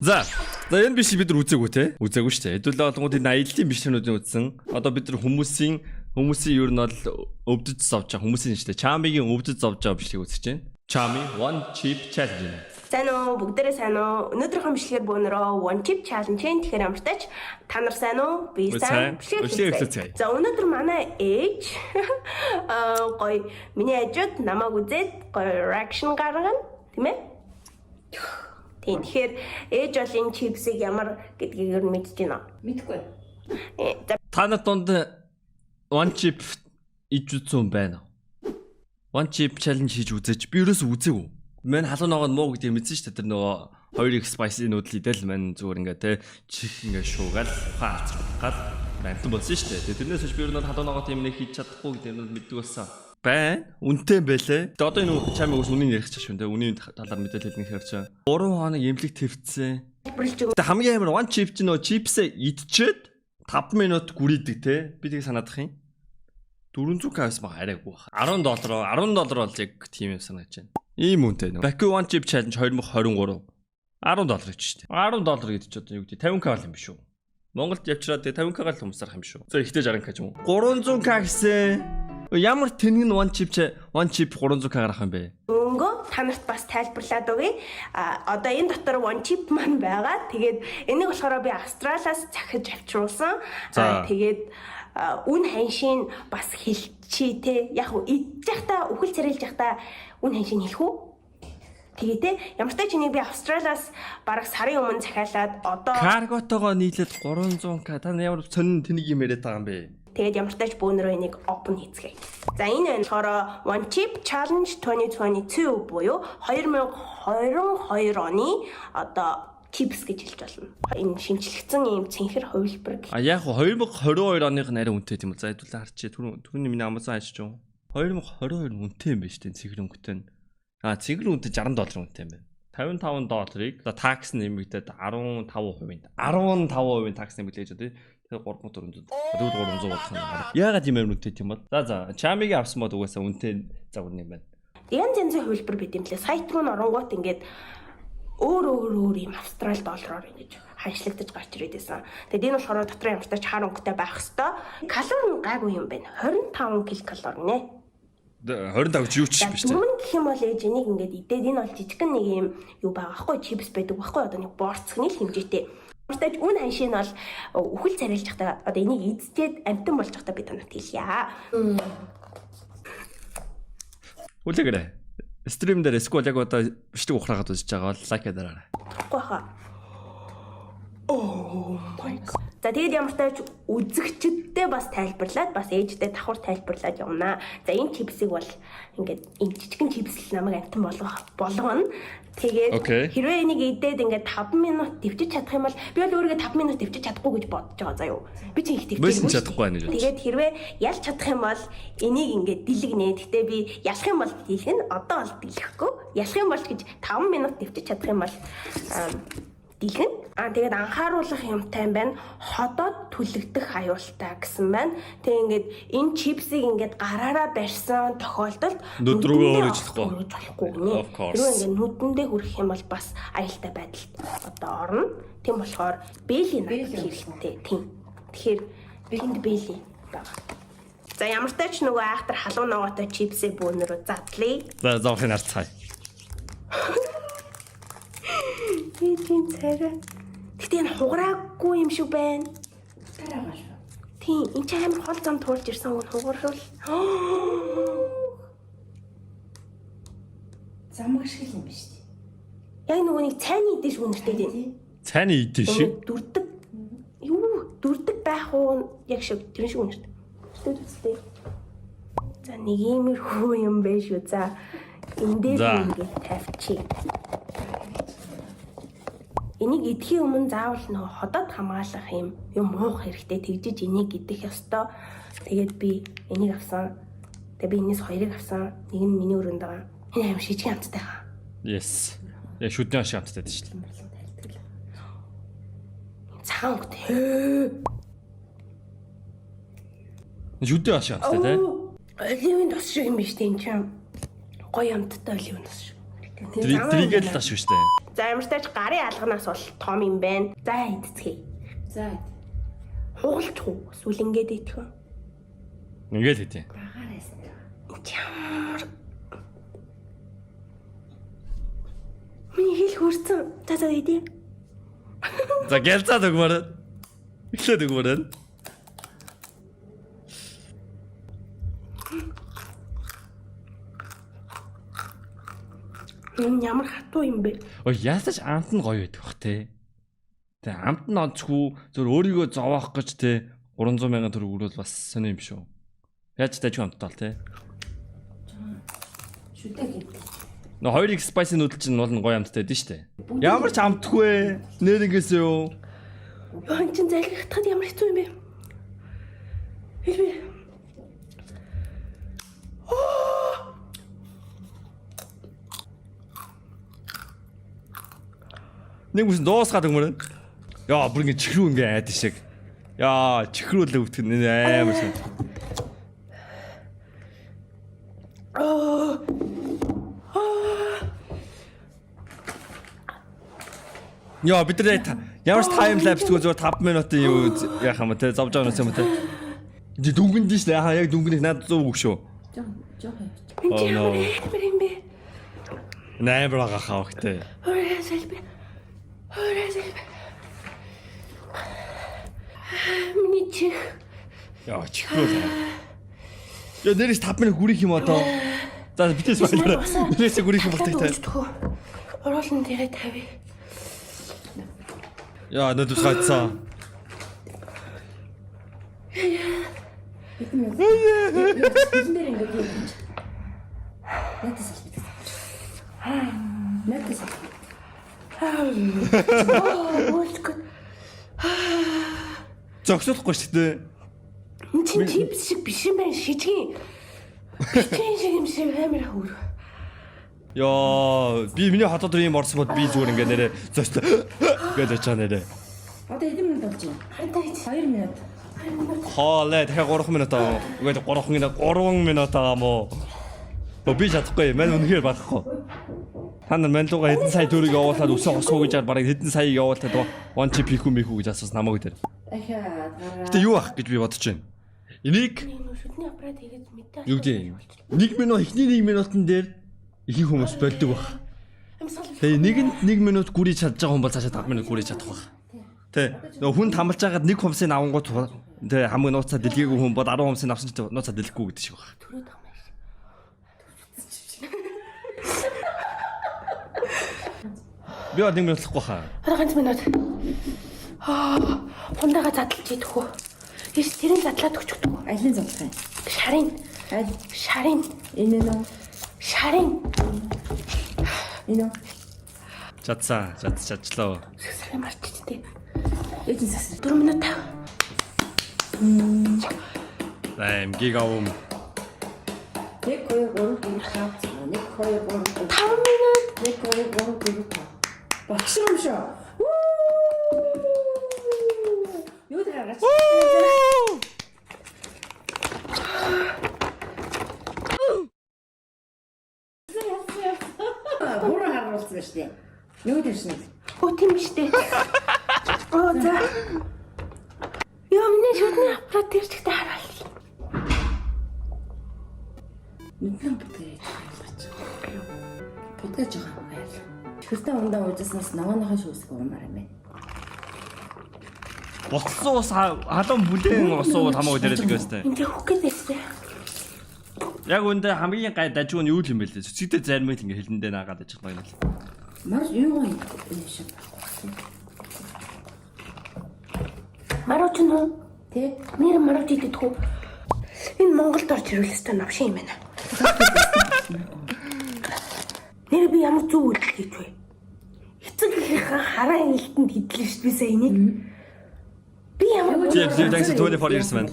За энэ биш бид нар үзээгүй те. Үзээгүй шүү дээ. Хэдүүлээ олонгуудын 80-ийн бичлэгнүүдийн үзсэн. Одоо бид нар хүмүүсийн ер нь бол өвдөж зовж байгаа хүмүүсийн шүү дээ. Чамигийн өвдөж зовж байгаа бичлэг үзэж байна. Chami One Chip Challenge. Сайн уу бүгдээрээ сайн уу? Өнөөдрийнхөө бичлэгээр бөөнөрөө One Chip Challenge тэгэхээр амттай та нар сайн уу? Би сайн. Бичлэг эхлэцгээе. За өнөөдөр манай ээж гоё миний ээжүүд намайг үзээд гоё reaction гаргана тийм ээ? Тэгэхээр ээж бол энэ чипсийг ямар гэдгийг ер нь мэдэж байна. Мэдгүй. Та нар донд One Chip ижүүлсэн байна. One Chip Challenge хийж үзээч. Би ерөөсөө үзээгүй. Мэн халуун ногоон муу гэдгийг мэдсэн шүү дээ. Тэр нөгөө хоёрыг spicy нүүдэл идэл мэн зүгээр ингээ те чих ингээ шуугаал хаацгаад бантан болсон шүү дээ. Тэрнээс хойш би ер нь халуун ногоон юм нэг хийж чадахгүй гэдэг нь мэддэг болсон. Байн үнэтэй байлээ. Тэгээ одоо энэ чамиг ус үнийн ярих чаш шүү дээ. Үнийн талаар мэдээлэл хэлнэ хэрэг чинь 3 хоног эмнэлэг твцсэн. Тэгээ хамгийн амар One Chip ч нөө чипсээ идчихэд 5 минут гүрийдэг те. Би тийг санаадах юм. 400 калорис баг арайгүй бах. $10 бол яг тийм юм санагдаж байна. Ийм үнэтэй нөө. Baku One Chip Challenge 2023 $10 гэж шүү дээ. $10 гэдэг чинь одоо юу гэдэг 50 калори юм биш үү? Монголд явчраад 50 калори хүмүүс зарах юм шүү. За ихтэй 60 калори юм уу? 300 калори. Ямар тэнгэн One Chip 300 калори гарах юм бэ? Өнгөө та нарт бас тайлбарлаад өгье. Одоо энэ дотор One Chip маань байгаа. Тэгээд энийг болохоор би Австралиас захиж авчруулсан. Тэгээд үн ханшийн бас хэлчихье те. Яг уу идчих та үхэл царилж явах та үн ханшийн хэлэх үү? Тэгээ те. Ямар ч чинийг би Австралиас бараг сарын өмнө захиалаад одоо карготойгоо нийлээд 300 к. Та ямар сонин тэнийг юм яриад байгаа юм бэ? тэгээд ямар ч тач бөөнөрөө энийг open хийцгээе. За энэ болохоор One Chip Challenge 2022 буюу 2022 оны одоо chips гэж хэлж болно. Энэ шинжлэхсэн ийм цэнхэр хувилбар. Яг 2022 оных нь арай үнэтэй тийм үү? За хэдүүлээ харчээ. Түрүүний миний Amazon ажиж байгаа. 2022 үнэтэй юм байна шүү дээ цэнхэр өнгөтэй нь. Цэнхэр өнгөтэй $60 үнэтэй юм байна. $55-ыг за такс нэмэгдээд 15%. 15% такс нэмэгдэж одоо тэгээ 3400 болох юм. Яагаад юм үнэтэй тийм бол? За Chami-гийн авсан бод угаасаа үнэтэй загвар юм байна. Янз янзын хувилбар бид юм лээ. Сайт руу н оронгууд ингээд өөр юм австрал доллараар ингэж ханшлагдаж гарч ирээд байсан. Тэгээд энэ болохоор дотор ямар ч тач хар өнгөтэй байх хэвээр. Калори нь гайгүй юм байна. 25 ккал нэ. 25 ч юу ч биш тийм. Өмнө гэх юм бол ээж энийг ингээд идээд энэ бол жижигхэн нэг юм юу байгаа байхгүй чипс байдаг байхгүй одоо нэг борцгны л хэмжээтэй. Өөртөө үн ханшийн бол үхэл царилж захтаа одоо энийг эзчээд амтан болж захтаа би танарт хэлье. Үлээгээрэй. Стрим дээр эсвэл яг одоо бичлэг ухраагаад үзэж байгаа бол лайк дараарай. Тэгэхгүй хаа. Oh my god. За тэгээд ямар ч тач үзэгчдтэй бас тайлбарлаад бас ээжтэй давхар тайлбарлаад явна. За энэ чипсийг бол ингээд энэ жижигэн чипс л намайг амтан болгоно. Тэгээд хэрвээ энийг идээд ингээд 5 минут төвчж чадах юм бол би бол өөрийгөө 5 минут төвчж чадахгүй гэж бодож байгаа заа юу. Би ч их төвчж чадахгүй байна гэж. Тэгээд хэрвээ ялж чадах юм бол энийг ингээд дэлгэнэ. Гэтэ би ялах юм бол дэлгэн одоо бол дэлгэхгүй. Ялах юм бол гэж 5 минут төвчж чадах юм бол дэлгэн. Тэгээд анхааруулах юмтай юм байна. Ходоод түлэгдэх аюултай гэсэн байна. Тэгээ ингээд энэ чипсийг ингээд гараараа барьсан тохиолдолд нүдрүүгээ өргөж болохгүй нэ. Тэрөө ингээд нүдэндээ хүрэх юм бол бас аюултай байдалд одоо орно. Тийм болохоор бэли надад хэрэгтэй. Тийм. Тэгэхээр бихэнд бэли байгаа. За ямар ч тач нөгөө айхтар халуун ногоотой чипсээ бөөнөрөө задлаа. За зовхын арцгаая. Тийм царай. Гэтэ энэ хугараагүй юм шиг байна. Тараагаа шүү. Тийм, энэ ч амар хол зам туурж ирсэн хүн хугарвал. Замаг шиг юм биш үү? Яг нөгөө нэг цайны идэж үнэртэй дээ. Цайны идэж шиг. Дүрдэг. Юу, дүрдэг байх уу? Яг шиг тэр шиг үнэртэй. Үстэй. За нэг иймэрхүү юм байна шүү. За энэ дээр ингээд тавьчих. Энийг идэхийн өмнө заавал нөгөө ходоод хамгаалах юм уух хэрэгтэй. Тэгжиж энийг идэх ёстой. Тэгээд би энийг авсан. Тэгээд би энэс хоёрыг авсан. Нэг нь миний өрөөнд байгаа. Энэ аим шижиг амттай байгаа. Yes. Яг шүдэн шиг амттай дээ шүү дээ. Цагаан өнгөтэй. Шүдэн шиг амттай тий. Оливын тос шиг юм биш тийм ч гоё амттай оливын тос шиг. Тригэл таш шүү дээ. За ямар ч тач гарын алганаас бол том юм байна. За идцгээе. За. Хуулч уу? Эсвэл ингээд идэх үү? Ингээд хэдий. Багаараас нь. Ямар миний хэл хурцсан. За идэ. За гэлцаад өгмөр. Эхлээд өгмөр. Ямар хатуу юм бэ? Яасаж амт нь гоё байдаг бах те. Тэгээ амт нь онцгүй зөв өөрийгөө зовоох гэж те 300,000 төгрөг өрөөл бас сони юм шүү. Яаж тааж амттал те. Шүдэг. Но 2x spicy noodle чинь бол гоё амттай байдэн штэ. Ямар ч амтгүй нэр ингэсэн юу? Өн чин залгихтад ямар хэцүү юм бэ? Хэлбэ. Нэг бүсэн дуусгаад өгмөр. Яа, бүр ингэ чихрүү ингэ айд шиг. Яа, чихрүүлээ үтгэн амар шиг. Яа, бид нар ямар ч тайм лапсгүй зүгээр 5 минутын юу яах юм те зовж байгаа юм те. Энд дүнгэн дээ шүү. Яа, яг дүнгэнийх надад 100 үг шүү. Жоо. Ямар юм бэ? Наймар байгаа хаахтай. Орой салбар. Миний чих. Яа, чихрүүлээ. Яа, нэрээс 5 минут гүрих юм одоо. За битээс байна. Нэрээс гүрих юм болтой те. Оруулан дээрээ тавь. Яа, надад гайцсан. Эдгээр ингээд юм. Надаас. Уулгүй. Зогсохгүй шүү дээ. Энд чинь чипс шиг биш юм байна шижгийн. Бичэн шиг юм шиг амар хөр. Яа, би миний хотод ийм орсон бод би зүгээр ингээ нэрээ зочлоо гэж очоо нэрээ. Одоо хэдэн минут болж байна? Хантаа гэж. 2 минут. Хоолой дахиад 3 минут аа. Үгээд 3 минут аа мó. Би чадахгүй. Мань үнэхээр багхгүй. Та нар мань луга хэдэн сая төгрөг явуулаад өсөө хосоо гэж бараг хэдэн сая явуулаад one chip хийх юм гэж асуусан намайг дээр. Ахаа. Гэтэ юу ах гэж би бодож байна. Энийг Шүдний аппарат хийгээд мэдээ. юу гэдэг 1 минут эхний 1 минутын дээр ихэнх хүмүүс болдог баг. Тэгээ нэгэнд 1 минут гүрий чадж байгаа хүн бол цаашаа 5 минут гүрий чадах баг. Тэ нөгөө хүн хамлж байгаад нэг хумсыг авангууд тэ хамгийн нууцаа дэлгээгүй хүн бол 10 хумсыг авсан ч нууцаа дэлгэхгүй гэдэг шиг баг. Төрөөд байгаа юм шиг. Би 1 минут лахгүй хаа. Ганц минут. Хундага задлж идэх үү? Биш тэрийг задлаад өчгдөг. Айлын зовлох юм. Шарын. Энэ нөө. Шарын. Энэ. Чадчихлаа. Сасрын марчдээ. Эдэн сасрын. 4 минут. Эм гигавум. 1 2 3 4 5 1 2 3 5 минут. 1 2 3 4 5. Багшрам шүү. Юу дээрээ? Буруу харуулсан шүү дээ. Юу дээрсэн? Оо тийм биш дээ. Оо за. Яа миний шүдний аппарат дээр ч ихтэй хараал. Нүдэн бүтгэж байгаа юм байл. Тэртээ ундаа уужсанаас навааныхаа шүүсг уумаар юм байна. Боцсон ус халуун бүлээн усууд хамаагүй дээрэж гэжтэй. Энд хөх гээдээ. Яг үндэ хамгийн гай дажгүй нь юу юм бэ лээ. Цэцэгтэй зарим их ингээ хэлэндээ наагаад ажих байна л. Маш юу юм шиг. Марууч нь Тэ? нэр марууч идэдэг үү? Энэ Монголд орж ирвэл өстой навшин юм байна. Нэр би ямар зүг үйлдэл хийж вэ? Эцэг ихийнхаа хараа нэлтэнд хэдлээ шүү дээ сая энийг. Би ямар Thanks 24 years man.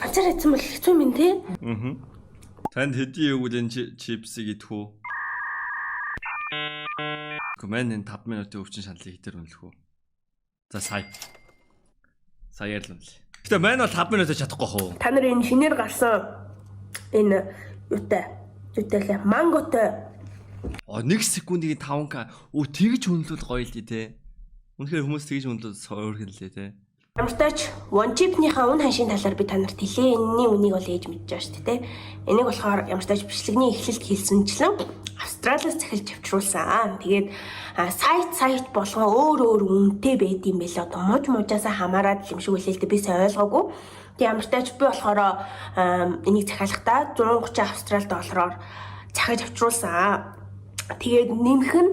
Гацаар хийсэн бол хэцүү юм те. Танд хэдий юу гүлэн чипсийг идэх үү? Комент 5 минутын өвчин шаналлыг хитэр үнэлэх үү? За сая ярьлаа. Гэтэ мань бол 5 минутаар чадахгүй хөө. Та нар энэ шинээр гарсан энэ юутай лээ манготой 1 секундын 5k. Оо тэгж хөндлөл гоё л дээ. Үнэхээр хүмүүс тэгж хөндлөл ойрхон лээ те. Ямар ч тач one chip-ийнхаа үн ханшийн талаар би та нарт хэлээ. Энэний үнийг бол ээж мэдж байгаа шүү дээ. Энийг болохоор ямар ч тач бичлэгний эхлэлд хэлсэнчлэн Австралиас захилж авчруулсан. Тэгээд сайт болгоо өөр үнэтэй байд юм байлаа. Одоо мужаасаа хамаарад юм шиг үлээлтэй би сайн ойлгоогүй. Тэг ямар ч тач би болохоор энийг захиалахдаа 130 австрал доллараар захиж авчруулсан. Тэгээд нэмэх нь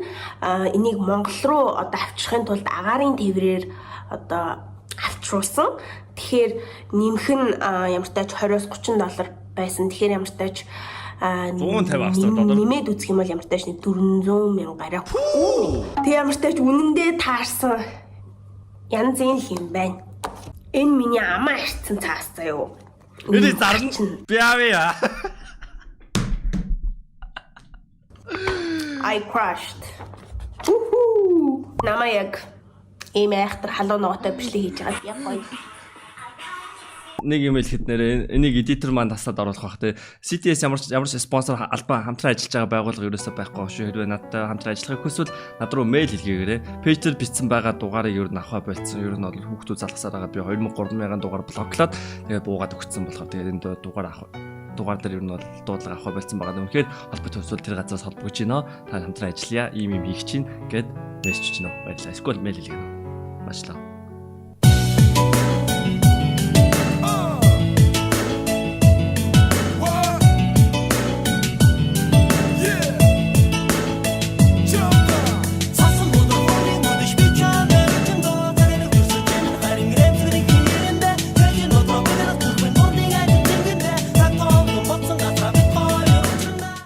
энийг Монгол руу одоо авчрахын тулд агаарын тээврээр одоо авчруулсан. Тэгэхээр нэмэх нь ямар ч тач 20-30 доллар байсан. Тэгэхээр ямар ч тач 150 австрал доллар нэмээд үзэх юм бол ямар ч тач 400 мянга гараа. Тэг ямар ч тач үнэндээ таарсан янзын л юм байна. Энэ миний амаа ирсэн цаас заяо. Эний зарна. Би авъя. I crashed. Уху. Намайг ийм айхтар халуун ногоотой бичлэг хийж байгаа. Яг гоё. Нэг юм хэлэхэд нэр энийг эдитер маань таслаад оруулах бах те. CTS ямар ч спонсор албан хамтран ажиллаж байгаа байгууллага ерөөсөө байхгүй шүү. Хэрвээ надтай хамтран ажиллахыг хүсвэл над руу мэйл хийлгээгээрэй. Пэйж дээр бичсэн байгаа дугаарыг ер нь авах болцсон. Ер нь бол хүүхдүүд залгасаар байгаа. Би 2,000-3,000 дугаар блоклоод тэгээд буугаад өгсөн болохоор тэгээд энэ дугаар дээр ер нь бол дуудлага авах болцсон байгаа. Үнэхээр холбоотой төсөл тэр газраас холбогдож байна. Та хамтран ажиллая. Ийм хийх чинь гэд мессеж чинь баярлалаа. Эсвэл мэйл хийлгэнэ. Баачлаа.